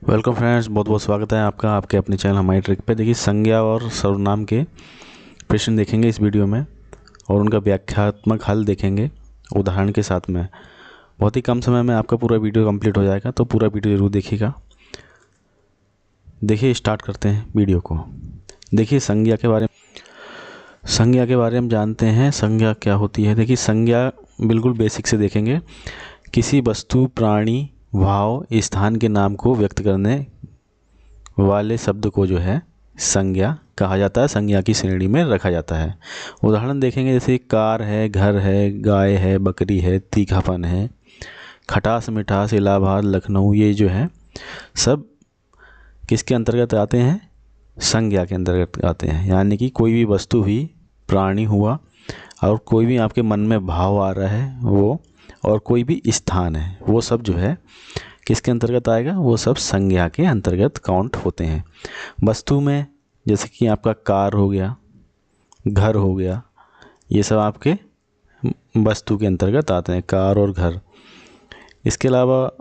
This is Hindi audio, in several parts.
वेलकम फ्रेंड्स, बहुत बहुत स्वागत है आपका आपके अपने चैनल हमारी ट्रिक पे। देखिए, संज्ञा और सर्वनाम के प्रश्न देखेंगे इस वीडियो में और उनका व्याख्यात्मक हल देखेंगे उदाहरण के साथ में। बहुत ही कम समय में आपका पूरा वीडियो कंप्लीट हो जाएगा, तो पूरा वीडियो ज़रूर देखिएगा। देखिए, स्टार्ट करते हैं वीडियो को। देखिए, संज्ञा के बारे में जानते हैं। संज्ञा क्या होती है? देखिए, संज्ञा बिल्कुल बेसिक से देखेंगे। किसी वस्तु, प्राणी, भाव, स्थान के नाम को व्यक्त करने वाले शब्द को जो है संज्ञा कहा जाता है, संज्ञा की श्रेणी में रखा जाता है। उदाहरण देखेंगे, जैसे कार है, घर है, गाय है, बकरी है, तीखापन है, खटास मिठास, इलाहाबाद, लखनऊ, ये जो है सब किसके अंतर्गत आते हैं? संज्ञा के अंतर्गत आते हैं। यानी कि कोई भी वस्तु हुई, प्राणी हुआ, और कोई भी आपके मन में भाव आ रहा है वो, और कोई भी स्थान है, वो सब जो है किसके अंतर्गत आएगा? वो सब संज्ञा के अंतर्गत काउंट होते हैं। वस्तु में जैसे कि आपका कार हो गया, घर हो गया, ये सब आपके वस्तु के अंतर्गत आते हैं, कार और घर। इसके अलावा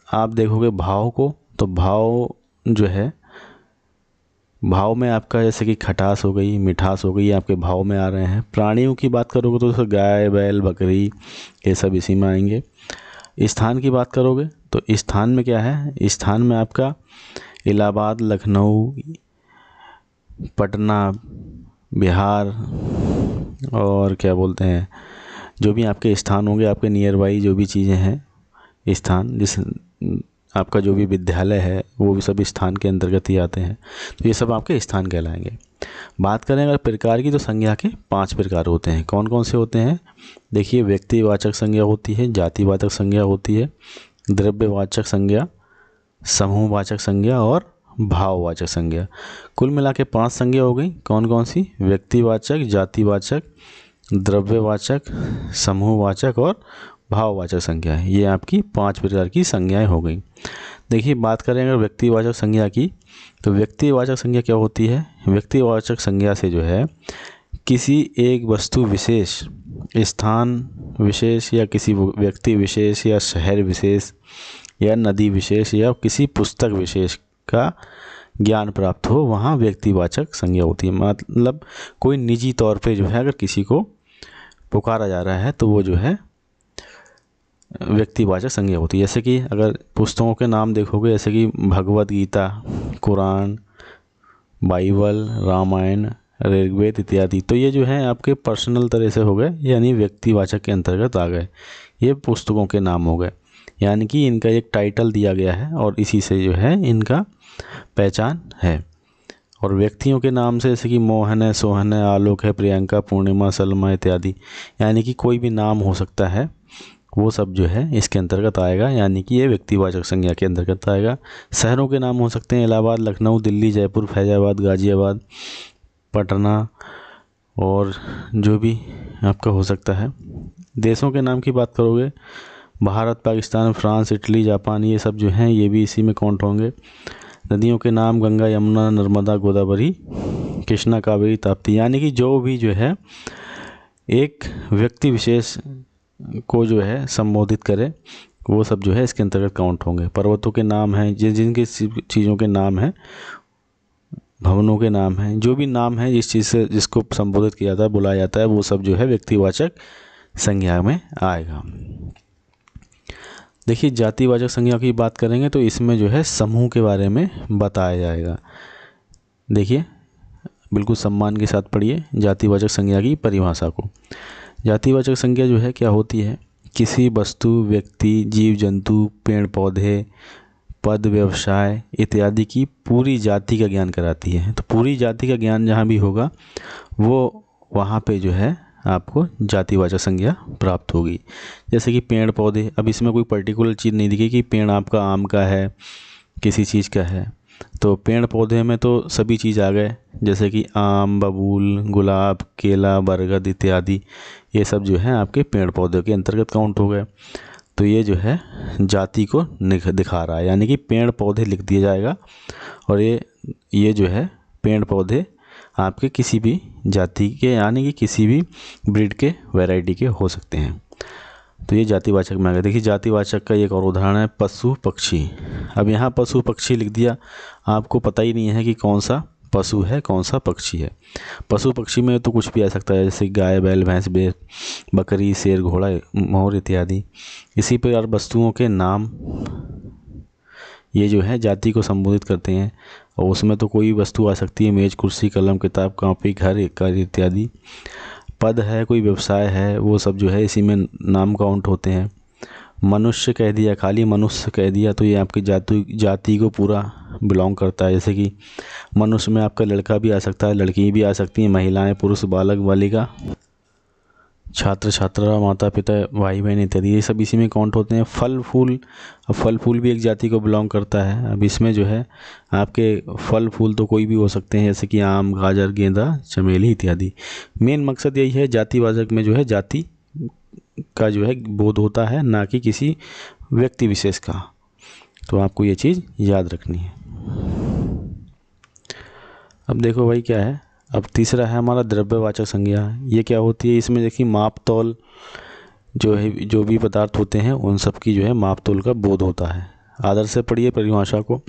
आप देखोगे भाव को, तो भाव जो है, भाव में आपका जैसे कि खटास हो गई, मिठास हो गई, ये आपके भाव में आ रहे हैं। प्राणियों की बात करोगे तो गाय, बैल, बकरी, ये सब इसी में आएंगे। स्थान की बात करोगे तो स्थान में क्या है? स्थान में आपका इलाहाबाद, लखनऊ, पटना, बिहार, और क्या बोलते हैं, जो भी आपके स्थान होंगे, आपके नियर बाई जो भी चीज़ें हैं स्थान, जिस आपका जो भी विद्यालय है वो भी सब स्थान के अंतर्गत ही आते हैं। तो ये सब आपके स्थान कहलाएंगे। बात करें अगर प्रकार की, तो संज्ञा के 5 प्रकार होते हैं। कौन कौन से होते हैं? देखिए, व्यक्तिवाचक संज्ञा होती है, जातिवाचक संज्ञा होती है, द्रव्यवाचक संज्ञा, समूहवाचक संज्ञा और भाववाचक संज्ञा। कुल मिला के 5 संज्ञा हो गई। कौन कौन सी? व्यक्तिवाचक, जातिवाचक, द्रव्यवाचक, समूहवाचक और भाववाचक संज्ञा है। ये आपकी 5 प्रकार की संज्ञाएं हो गई। देखिए, बात करें अगर व्यक्तिवाचक संज्ञा की, तो व्यक्तिवाचक संज्ञा क्या होती है? व्यक्तिवाचक संज्ञा से जो है किसी एक वस्तु विशेष, स्थान विशेष, या किसी व्यक्ति विशेष, या शहर विशेष, या नदी विशेष, या किसी पुस्तक विशेष का ज्ञान प्राप्त हो, वहाँ व्यक्तिवाचक संज्ञा होती है। मतलब कोई निजी तौर पे जो है अगर किसी को पुकारा जा रहा है तो वो जो है व्यक्तिवाचक संज्ञा होती है। जैसे कि अगर पुस्तकों के नाम देखोगे, जैसे कि भगवद गीता, कुरान, बाइबल, रामायण, ऋग्वेद इत्यादि, तो ये जो है आपके पर्सनल तरह से हो गए, यानी व्यक्तिवाचक के अंतर्गत आ गए। ये पुस्तकों के नाम हो गए, यानी कि इनका एक टाइटल दिया गया है और इसी से जो है इनका पहचान है। और व्यक्तियों के नाम से जैसे कि मोहन है, सोहन है, आलोक है, प्रियंका, पूर्णिमा, सलमा इत्यादि, यानी कि कोई भी नाम हो सकता है, वो सब जो है इसके अंतर्गत आएगा, यानी कि ये व्यक्तिवाचक संज्ञा के अंतर्गत आएगा। शहरों के नाम हो सकते हैं इलाहाबाद, लखनऊ, दिल्ली, जयपुर, फैजाबाद, गाजियाबाद, पटना, और जो भी आपका हो सकता है। देशों के नाम की बात करोगे, Bharat, Pakistan, France, Italy, Japan, ये सब जो हैं ये भी इसी में काउंट होंगे। नदियों के नाम गंगा, यमुना, नर्मदा, गोदावरी, कृष्णा, कावेरी, ताप्ती, यानी कि जो भी जो है एक व्यक्ति विशेष को जो है संबोधित करे, वो सब जो है इसके अंतर्गत काउंट होंगे। पर्वतों के नाम हैं, जिनके चीज़ों के नाम हैं, भवनों के नाम हैं, जो भी नाम है जिस चीज़ से जिसको संबोधित किया जाता है, बुलाया जाता है, वो सब जो है व्यक्तिवाचक संज्ञा में आएगा। देखिए, जातिवाचक संज्ञा की बात करेंगे तो इसमें जो है समूह के बारे में बताया जाएगा। देखिए, बिल्कुल सम्मान के साथ पढ़िए जातिवाचक संज्ञा की परिभाषा को। जातिवाचक संज्ञा जो है क्या होती है? किसी वस्तु, व्यक्ति, जीव जंतु, पेड़ पौधे, पद, व्यवसाय इत्यादि की पूरी जाति का ज्ञान कराती है। तो पूरी जाति का ज्ञान जहाँ भी होगा वो वहाँ पे जो है आपको जातिवाचक संज्ञा प्राप्त होगी। जैसे कि पेड़ पौधे, अब इसमें कोई पर्टिकुलर चीज़ नहीं दिखी कि पेड़ आपका आम का है, किसी चीज़ का है, तो पेड़ पौधे में तो सभी चीज़ आ गए, जैसे कि आम, बबूल, गुलाब, केला, बरगद इत्यादि, ये सब जो है आपके पेड़ पौधे के अंतर्गत काउंट हो गए। तो ये जो है जाति को दिखा रहा है, यानी कि पेड़ पौधे लिख दिया जाएगा, और ये जो है पेड़ पौधे आपके किसी भी जाति के, यानी कि किसी भी ब्रीड के, वैरायटी के हो सकते हैं। तो ये जातिवाचक में आ गया। देखिए जातिवाचक का एक और उदाहरण है पशु पक्षी। अब यहाँ पशु पक्षी लिख दिया, आपको पता ही नहीं है कि कौन सा पशु है कौन सा पक्षी है। पशु पक्षी में तो कुछ भी आ सकता है, जैसे गाय बैल भैंस बकरी शेर घोड़ा मोर इत्यादि। इसी प्रकार वस्तुओं के नाम ये जो है जाति को संबोधित करते हैं, और उसमें तो कोई वस्तु आ सकती है, मेज कुर्सी कलम किताब कॉपी घर इत्यादि। पद है, कोई व्यवसाय है, वो सब जो है इसी में नाम काउंट होते हैं। मनुष्य कह दिया, खाली मनुष्य कह दिया तो ये आपकी जाति को पूरा बिलोंग करता है। जैसे कि मनुष्य में आपका लड़का भी आ सकता है, लड़की भी आ सकती हैं, महिलाएं पुरुष बालक बालिका छात्र छात्रा माता पिता भाई बहन इत्यादि, ये सब इसी में काउंट होते हैं। फल फूल, अब फल फूल भी एक जाति को बिलोंग करता है। अब इसमें जो है आपके फल फूल तो कोई भी हो सकते हैं, जैसे कि आम गाजर गेंदा चमेली इत्यादि। मेन मकसद यही है जातिवाचक में जो है जाति का जो है बोध होता है, ना कि किसी व्यक्ति विशेष का। तो आपको ये चीज़ याद रखनी है। अब देखो भाई क्या है, अब तीसरा है हमारा द्रव्यवाचक संज्ञा। ये क्या होती है, इसमें देखिए माप तौल जो है, जो भी पदार्थ होते हैं उन सब की जो है माप तौल का बोध होता है। आदर से पढ़िए परिभाषा को।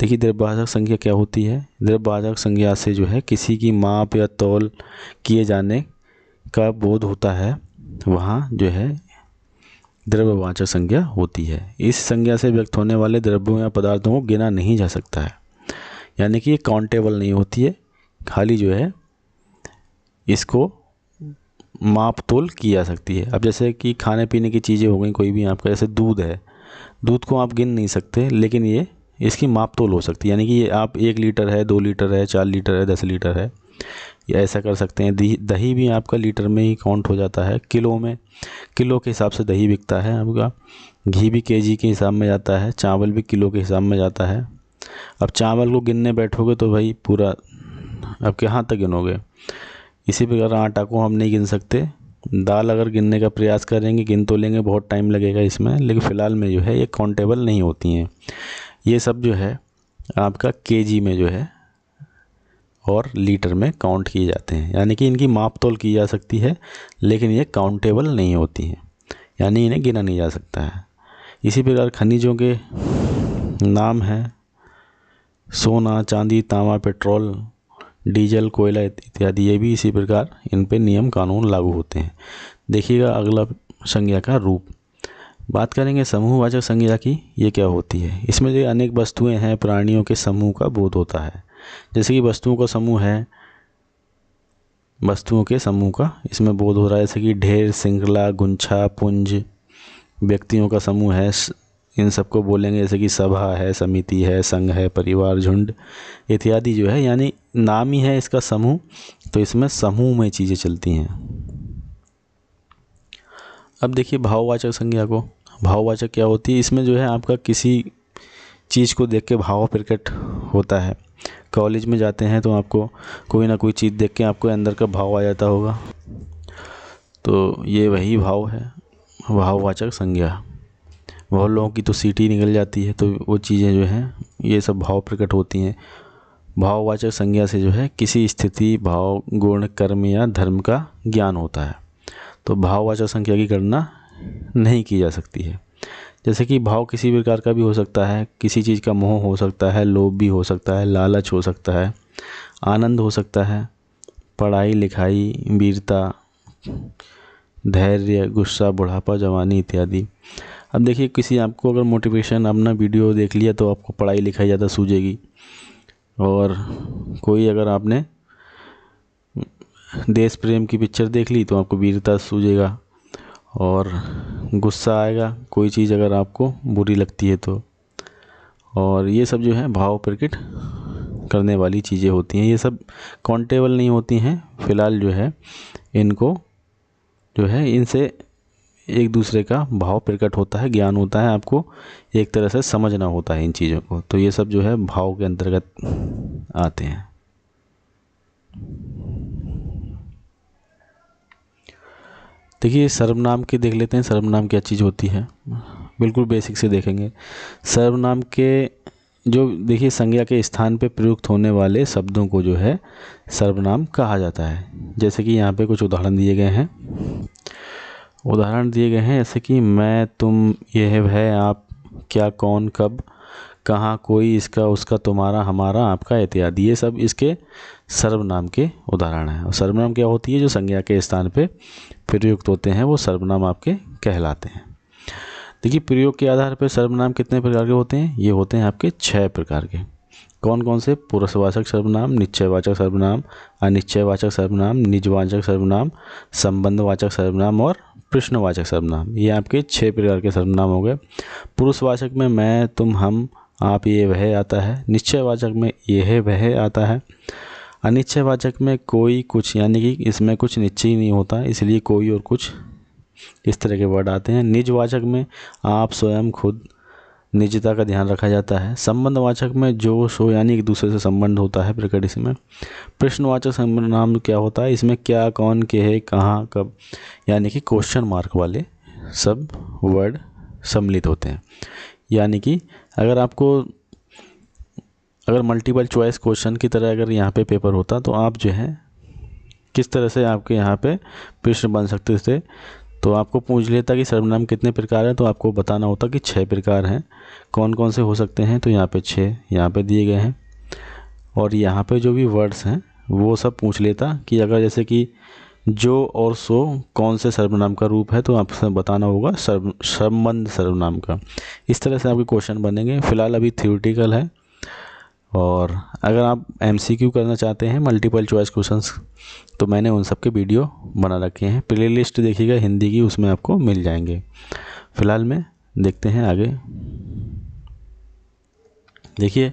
देखिए द्रव्यवाचक संज्ञा क्या होती है, द्रव्यवाचक संज्ञा से जो है किसी की माप या तौल किए जाने का बोध होता है, वहाँ जो है द्रव्यवाचक संज्ञा होती है। इस संज्ञा से व्यक्त होने वाले द्रव्यों या पदार्थों को गिना नहीं जा सकता है, यानी कि ये काउंटेबल नहीं होती है, खाली जो है इसको माप तोल की जा सकती है। अब जैसे कि खाने पीने की चीज़ें हो गई कोई भी आपका, जैसे दूध है, दूध को आप गिन नहीं सकते, लेकिन ये इसकी माप तोल हो सकती है, यानी कि ये आप 1 लीटर है 2 लीटर है 4 लीटर है 10 लीटर है, ये ऐसा कर सकते हैं। दही भी आपका लीटर में ही काउंट हो जाता है, किलो में, किलो के हिसाब से दही बिकता है आपका। घी भी केजी के हिसाब में जाता है, चावल भी किलो के हिसाब में जाता है। अब चावल को गिनने बैठोगे तो भाई पूरा अब कहाँ तक गिनोगे। इसी प्रकार आटा को हम नहीं गिन सकते। दाल अगर गिनने का प्रयास करेंगे गिन तो लेंगे, बहुत टाइम लगेगा इसमें, लेकिन फ़िलहाल में जो है ये काउंटेबल नहीं होती हैं। ये सब जो है आपका केजी में जो है और लीटर में काउंट किए जाते हैं, यानी कि इनकी माप तोल की जा सकती है, लेकिन ये काउंटेबल नहीं होती हैं, यानी इन्हें गिना नहीं जा सकता है। इसी प्रकार खनिजों के नाम हैं सोना चांदी तांबा पेट्रोल डीजल कोयला इत्यादि, ये भी इसी प्रकार इन पे नियम कानून लागू होते हैं। देखिएगा अगला संज्ञा का रूप। बात करेंगे समूहवाचक संज्ञा की, ये क्या होती है। इसमें जो अनेक वस्तुएं हैं प्राणियों के समूह का बोध होता है। जैसे कि वस्तुओं का समूह है, वस्तुओं के समूह का इसमें बोध हो रहा है, जैसे कि ढेर श्रृंखला गुंछा पुंज। व्यक्तियों का समूह है, इन सबको बोलेंगे जैसे कि सभा है समिति है संघ है परिवार झुंड इत्यादि जो है, यानी नाम ही है इसका समूह, तो इसमें समूह में चीज़ें चलती हैं। अब देखिए भाववाचक संज्ञा को। भाववाचक क्या होती है, इसमें जो है आपका किसी चीज़ को देख के भाव प्रकट होता है। कॉलेज में जाते हैं तो आपको कोई ना कोई चीज़ देख के आपको अंदर का भाव आ जाता होगा, तो ये वही भाव है भाववाचक संज्ञा। बहुत लोगों की तो सीटी निकल जाती है, तो वो चीज़ें जो हैं ये सब भाव प्रकट होती हैं। भाववाचक संज्ञा से जो है किसी स्थिति भाव गुण कर्म या धर्म का ज्ञान होता है, तो भाववाचक संज्ञा की गणना नहीं की जा सकती है। जैसे कि भाव किसी प्रकार का भी हो सकता है, किसी चीज़ का मोह हो सकता है, लोभ भी हो सकता है, लालच हो सकता है, आनंद हो सकता है, पढ़ाई लिखाई वीरता धैर्य गुस्सा बुढ़ापा जवानी इत्यादि। अब देखिए किसी आपको अगर मोटिवेशन अपना वीडियो देख लिया तो आपको पढ़ाई लिखाई ज़्यादा सूझेगी, और कोई अगर आपने देश प्रेम की पिक्चर देख ली तो आपको वीरता सूझेगा, और गुस्सा आएगा कोई चीज़ अगर आपको बुरी लगती है तो। और ये सब जो है भाव प्रकट करने वाली चीज़ें होती हैं, ये सब काउंटेबल नहीं होती हैं। फ़िलहाल जो है इनको जो है इनसे एक दूसरे का भाव प्रकट होता है, ज्ञान होता है, आपको एक तरह से समझना होता है इन चीज़ों को, तो ये सब जो है भाव के अंतर्गत आते हैं। देखिए सर्वनाम के देख लेते हैं, सर्वनाम क्या चीज़ होती है, बिल्कुल बेसिक से देखेंगे। सर्वनाम के जो देखिए संज्ञा के स्थान पे प्रयुक्त होने वाले शब्दों को जो है सर्वनाम कहा जाता है। जैसे कि यहाँ पे कुछ उदाहरण दिए गए हैं, उदाहरण दिए गए हैं जैसे कि मैं, तुम, यह, वह, आप, क्या, कौन, कब, कहाँ, कोई, इसका, उसका, तुम्हारा, हमारा, आपका इत्यादि। ये सब इसके सर्वनाम के उदाहरण हैं। और सर्वनाम क्या होती है? जो संज्ञा के स्थान पे प्रयुक्त होते हैं वो सर्वनाम आपके कहलाते हैं। देखिए, प्रयोग के आधार पर सर्वनाम कितने प्रकार के होते हैं? ये होते हैं आपके 6 प्रकार के। कौन कौन से? पुरुषवाचक सर्वनाम, निश्चयवाचक सर्वनाम, अनिश्चयवाचक सर्वनाम, निजवाचक सर्वनाम, संबंधवाचक सर्वनाम और प्रश्नवाचक सर्वनाम। ये आपके 6 प्रकार के सर्वनाम हो गए। पुरुषवाचक में मैं, तुम, हम, आप, ये, वह आता है। निश्चयवाचक में यह, वह आता है। अनिश्चयवाचक में कोई, कुछ, यानी कि इसमें कुछ निश्चय ही नहीं होता, इसलिए कोई और कुछ, इस तरह के वर्ड आते हैं। निजवाचक में आप, स्वयं, खुद, निजता का ध्यान रखा जाता है। संबंधवाचक में जो, सो, यानी एक दूसरे से संबंध होता है प्रकट इसमें। प्रश्नवाचक सर्वनाम क्या होता है? इसमें क्या, कौन, के, कहाँ, कब, यानी कि क्वेश्चन मार्क वाले सब वर्ड सम्मिलित होते हैं। यानी कि अगर मल्टीपल चॉइस क्वेश्चन की तरह अगर यहाँ पे पेपर होता तो आप जो है किस तरह से आपके यहाँ पे प्रश्न बन सकते थे, तो आपको पूछ लेता कि सर्वनाम कितने प्रकार हैं, तो आपको बताना होता कि 6 प्रकार हैं। कौन कौन से हो सकते हैं? तो यहाँ पे 6 यहाँ पे दिए गए हैं। और यहाँ पे जो भी वर्ड्स हैं वो सब पूछ लेता कि अगर जैसे कि जो और सो कौन से सर्वनाम का रूप है, तो आपसे बताना होगा संबंध सर्वनाम का। इस तरह से आपके क्वेश्चन बनेंगे। फिलहाल अभी थ्योरेटिकल है, और अगर आप MCQ करना चाहते हैं, मल्टीपल चॉइस क्वेश्चंस, तो मैंने उन सब के वीडियो बना रखे हैं। प्ले लिस्ट देखिएगा हिंदी की, उसमें आपको मिल जाएंगे। फिलहाल में देखते हैं आगे। देखिए,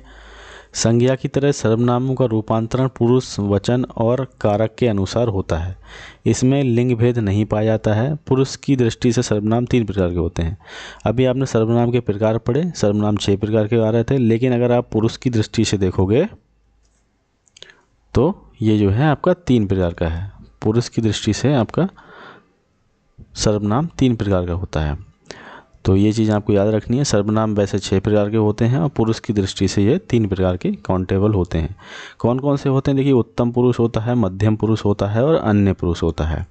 संज्ञा की तरह सर्वनामों का रूपांतरण पुरुष, वचन और कारक के अनुसार होता है। इसमें लिंग भेद नहीं पाया जाता है। पुरुष की दृष्टि से सर्वनाम 3 प्रकार के होते हैं। अभी आपने सर्वनाम के प्रकार पढ़े, सर्वनाम 6 प्रकार के आ रहे थे, लेकिन अगर आप पुरुष की दृष्टि से देखोगे तो ये जो है आपका 3 प्रकार का है। पुरुष की दृष्टि से आपका सर्वनाम 3 प्रकार का होता है। तो ये चीज़ आपको याद रखनी है। सर्वनाम वैसे 6 प्रकार के होते हैं और पुरुष की दृष्टि से ये 3 प्रकार के काउंटेबल होते हैं। कौन कौन से होते हैं? देखिए, उत्तम पुरुष होता है, मध्यम पुरुष होता है और अन्य पुरुष होता है।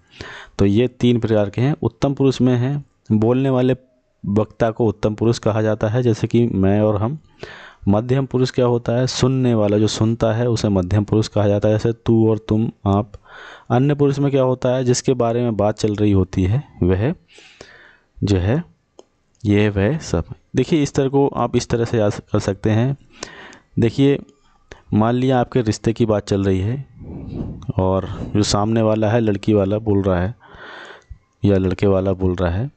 तो ये 3 प्रकार के हैं। उत्तम पुरुष में है बोलने वाले वक्ता को उत्तम पुरुष कहा जाता है, जैसे कि मैं और हम। मध्यम पुरुष क्या होता है? सुनने वाला जो सुनता है उसे मध्यम पुरुष कहा जाता है, जैसे तू और तुम, आप। अन्य पुरुष में क्या होता है? जिसके बारे में बात चल रही होती है वह जो है ये वह सब। देखिए, इस तरह को आप इस तरह से याद कर सकते हैं। देखिए, मान लिया आपके रिश्ते की बात चल रही है और जो सामने वाला है लड़की वाला बोल रहा है या लड़के वाला बोल रहा है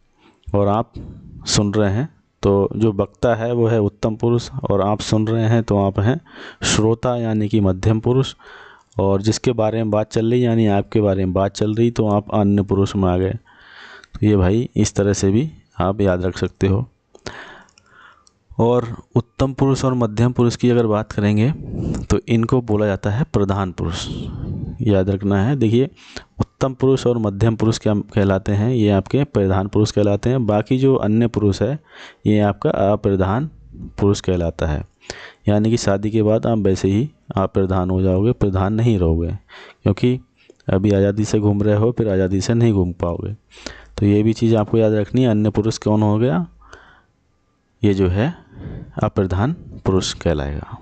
और आप सुन रहे हैं, तो जो वक्ता है वो है उत्तम पुरुष और आप सुन रहे हैं तो आप हैं श्रोता, यानी कि मध्यम पुरुष। और जिसके बारे में बात चल रही यानी आपके बारे में बात चल रही, तो आप अन्य पुरुष में आ गए। तो ये भाई इस तरह से भी आप याद रख सकते हो। और उत्तम पुरुष और मध्यम पुरुष की अगर बात करेंगे तो इनको बोला जाता है प्रधान पुरुष, याद रखना है। देखिए, उत्तम पुरुष और मध्यम पुरुष क्या कहलाते हैं? ये आपके प्रधान पुरुष कहलाते हैं। बाकी जो अन्य पुरुष है ये आपका अप्रधान पुरुष कहलाता है। यानी कि शादी के बाद आप वैसे ही अप्रधान हो जाओगे, प्रधान नहीं रहोगे, क्योंकि अभी आज़ादी से घूम रहे हो, फिर आज़ादी से नहीं घूम पाओगे। तो ये भी चीज़ आपको याद रखनी है। अन्य पुरुष कौन हो गया? ये जो है अप्रधान पुरुष कहलाएगा।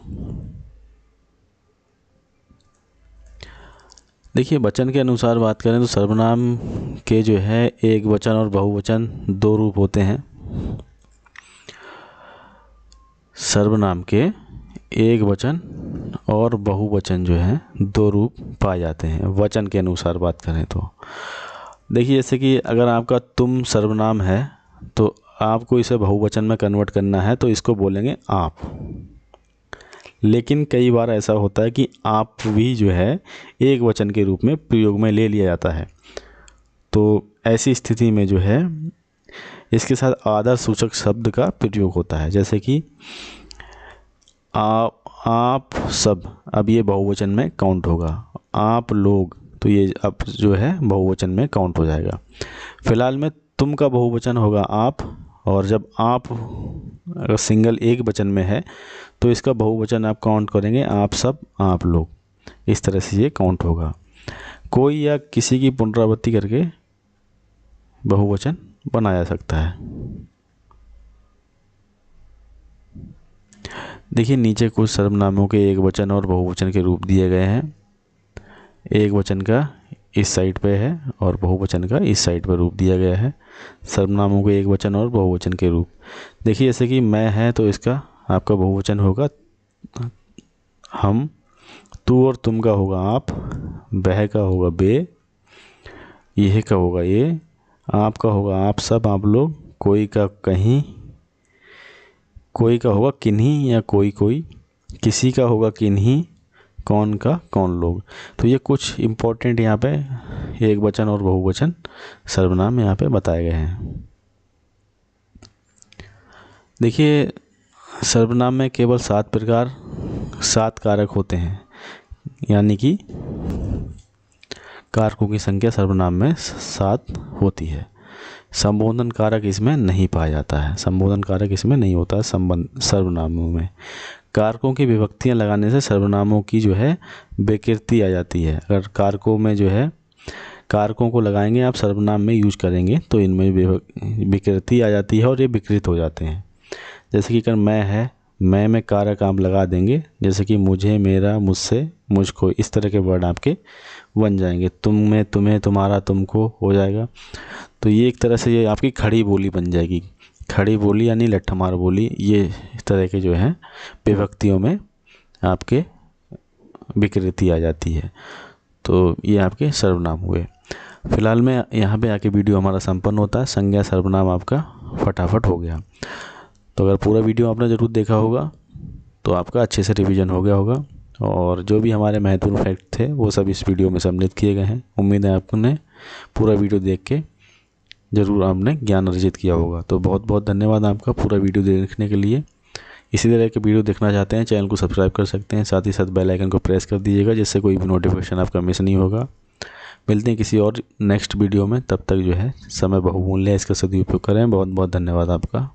देखिए, वचन के अनुसार बात करें तो सर्वनाम के जो है एक वचन और बहुवचन 2 रूप होते हैं। सर्वनाम के एक वचन और बहुवचन जो है 2 रूप पाए जाते हैं वचन के अनुसार बात करें तो। देखिए, जैसे कि अगर आपका तुम सर्वनाम है तो आपको इसे बहुवचन में कन्वर्ट करना है, तो इसको बोलेंगे आप। लेकिन कई बार ऐसा होता है कि आप भी जो है एक वचन के रूप में प्रयोग में ले लिया जाता है। तो ऐसी स्थिति में जो है इसके साथ आदर सूचक शब्द का प्रयोग होता है, जैसे कि आप सब, अब ये बहुवचन में काउंट होगा। आप लोग, तो ये अब जो है बहुवचन में काउंट हो जाएगा। फिलहाल में तुम का बहुवचन होगा आप, और जब आप अगर सिंगल एक वचन में है तो इसका बहुवचन आप काउंट करेंगे आप सब, आप लोग। इस तरह से ये काउंट होगा। कोई या किसी की पुनरावृत्ति करके बहुवचन बनाया जा सकता है। देखिए नीचे कुछ सर्वनामों के एक वचन और बहुवचन के रूप दिए गए हैं। एक वचन का इस साइड पे है और बहुवचन का इस साइड पर रूप दिया गया है। सर्वनामों के एक वचन और बहुवचन के रूप देखिए, जैसे कि मैं है तो इसका आपका बहुवचन होगा हम, तू और तुम का होगा आप, वह का होगा बे, यह का होगा ये, आप का होगा आप सब आप लोग, कोई का कहीं, कोई का होगा किन्हीं या कोई कोई, किसी का होगा किन्हीं, कौन का कौन लोग। तो ये कुछ इम्पोर्टेंट यहाँ पे एक वचन और बहुवचन सर्वनाम यहाँ पे बताए गए हैं। देखिए सर्वनाम में केवल 7 कारक होते हैं, यानी कि कारकों की संख्या सर्वनाम में 7 होती है। संबोधन कारक इसमें नहीं पाया जाता है, संबोधन कारक इसमें नहीं होता है सर्वनामों में। कारकों की विभक्तियां लगाने से सर्वनामों की जो है विकृति आ जाती है। अगर कारकों में जो है कारकों को लगाएंगे आप सर्वनाम में यूज करेंगे तो इनमें विकृति आ जाती है और ये विकृत हो जाते हैं। जैसे कि अगर मैं है, मैं में कारक आप लगा देंगे, जैसे कि मुझे, मेरा, मुझसे, मुझको, इस तरह के वर्ड आपके बन जाएंगे। तुम में तुम्हें, तुम्हारा, तुमको हो जाएगा। तो ये एक तरह से ये आपकी खड़ी बोली बन जाएगी। खड़ी बोली यानी लट्ठमार बोली, ये इस तरह के जो है विभक्तियों में आपके विकृति आ जाती है। तो ये आपके सर्वनाम हुए। फिलहाल में यहाँ पे आके वीडियो हमारा संपन्न होता है। संज्ञा सर्वनाम आपका फटाफट हो गया। तो अगर पूरा वीडियो आपने ज़रूर देखा होगा तो आपका अच्छे से रिवीजन हो गया होगा, और जो भी हमारे महत्वपूर्ण फैक्ट थे वो सब इस वीडियो में सम्मिलित किए गए हैं। उम्मीद है आपने पूरा वीडियो देख के ज़रूर आपने ज्ञान अर्जित किया होगा। तो बहुत बहुत धन्यवाद आपका पूरा वीडियो देखने के लिए। इसी तरह के वीडियो देखना चाहते हैं चैनल को सब्सक्राइब कर सकते हैं, साथ ही साथ बेल आइकन को प्रेस कर दीजिएगा, जिससे कोई भी नोटिफिकेशन आपका मिस नहीं होगा। मिलते हैं किसी और नेक्स्ट वीडियो में, तब तक जो है समय बहुमूल्य है, इसका सदुपयोग करें। बहुत बहुत धन्यवाद आपका।